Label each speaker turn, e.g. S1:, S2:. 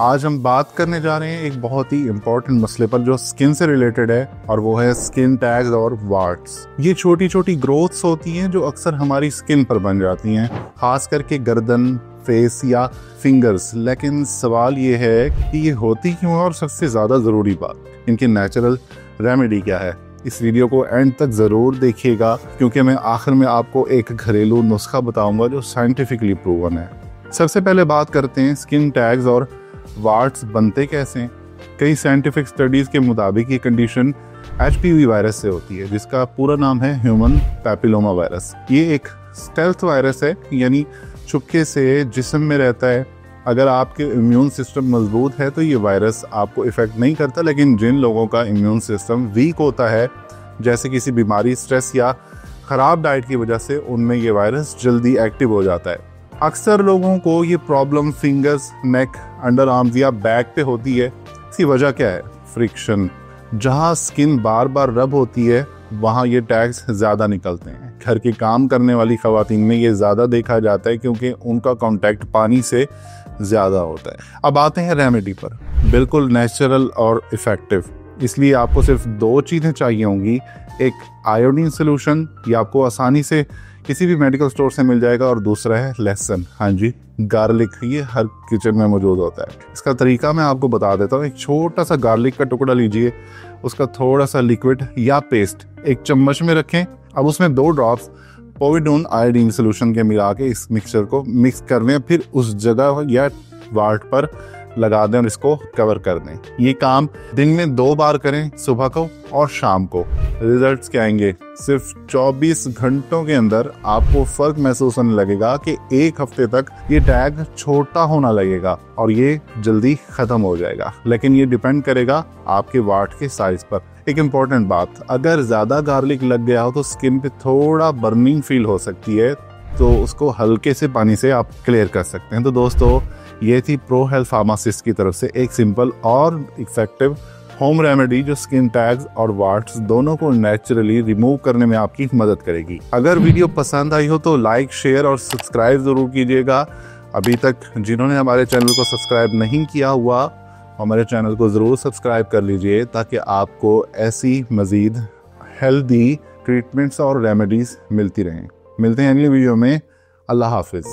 S1: आज हम बात करने जा रहे हैं एक बहुत ही इम्पोर्टेंट मसले पर जो स्किन से रिलेटेड है, और वो है स्किन टैग्स और वार्ट्स। ये छोटी छोटी ग्रोथ्स होती हैं जो अक्सर हमारी स्किन पर बन जाती हैं, खास करके गर्दन, फेस या फिंगर्स। लेकिन सवाल ये है कि ये होती क्यों है, और सबसे ज़्यादा ज़रूरी बात, इनकी नेचुरल रेमेडी क्या है। इस वीडियो को एंड तक ज़रूर देखिएगा, क्योंकि मैं आखिर में आपको एक घरेलू नुस्खा बताऊंगा जो साइंटिफिकली प्रूवन है। सबसे पहले बात करते हैं स्किन टैग्स और वार्ट्स बनते कैसे हैं। कई साइंटिफिक स्टडीज़ के मुताबिक ये कंडीशन HPV वायरस से होती है, जिसका पूरा नाम है ह्यूमन पैपिलोमा वायरस। ये एक स्टेल्थ वायरस है, यानी चुपके से जिस्म में रहता है। अगर आपके इम्यून सिस्टम मजबूत है तो ये वायरस आपको इफ़ेक्ट नहीं करता, लेकिन जिन लोगों का इम्यून सिस्टम वीक होता है, जैसे किसी बीमारी, स्ट्रेस या ख़राब डाइट की वजह से, उनमें ये वायरस जल्दी एक्टिव हो जाता है। अक्सर लोगों को ये प्रॉब्लम फिंगर्स, नेक, अंडर आर्म्स या बैक पे होती है। इसकी वजह क्या है? फ्रिक्शन। जहाँ स्किन बार बार रब होती है वहाँ ये टैग्स ज़्यादा निकलते हैं। घर के काम करने वाली ख़वातीन में ये ज़्यादा देखा जाता है, क्योंकि उनका कांटेक्ट पानी से ज़्यादा होता है। अब आते हैं रेमेडी पर, बिल्कुल नेचुरल और इफ़ेक्टिव। इसलिए आपको सिर्फ 2 चीज़ें चाहिए होंगी। एक आयोडीन सोल्यूशन, ये आपको आसानी से किसी भी मेडिकल स्टोर से मिल जाएगा, और दूसरा है लहसुन। हाँ जी, गार्लिक। ये हर किचन में मौजूद होता है। इसका तरीका मैं आपको बता देता हूँ। एक छोटा सा गार्लिक का टुकड़ा लीजिए, उसका थोड़ा सा लिक्विड या पेस्ट एक चम्मच में रखें। अब उसमें 2 ड्रॉप्स पोविडोन आयोडीन सोल्यूशन के मिला के इस मिक्सचर को मिक्स कर लें, फिर उस जगह या वार्ट पर लगा दें और इसको कवर कर दें। ये काम दिन में 2 बार करें, सुबह को और शाम को। रिजल्ट्स क्या आएंगे? सिर्फ 24 घंटों के अंदर आपको फर्क महसूस होने लगेगा कि 1 हफ्ते तक ये टैग छोटा होना लगेगा और ये जल्दी खत्म हो जाएगा। लेकिन ये डिपेंड करेगा आपके वार्ट के साइज पर। एक इम्पॉर्टेंट बात, अगर ज्यादा गार्लिक लग गया हो तो स्किन पे थोड़ा बर्निंग फील हो सकती है, तो उसको हल्के से पानी से आप क्लियर कर सकते हैं। तो दोस्तों, ये थी प्रो हेल्थ फार्मासिस्ट की तरफ से एक सिंपल और इफेक्टिव होम रेमेडी जो स्किन टैग्स और वार्ट्स दोनों को नेचुरली रिमूव करने में आपकी मदद करेगी। अगर वीडियो पसंद आई हो तो लाइक, शेयर और सब्सक्राइब जरूर कीजिएगा। अभी तक जिन्होंने हमारे चैनल को सब्सक्राइब नहीं किया हुआ, हमारे चैनल को ज़रूर सब्सक्राइब कर लीजिए, ताकि आपको ऐसी मज़ीद हेल्दी ट्रीटमेंट्स और रेमेडीज़ मिलती रहें। मिलते हैं अगली वीडियो में। अल्लाह हाफिज़।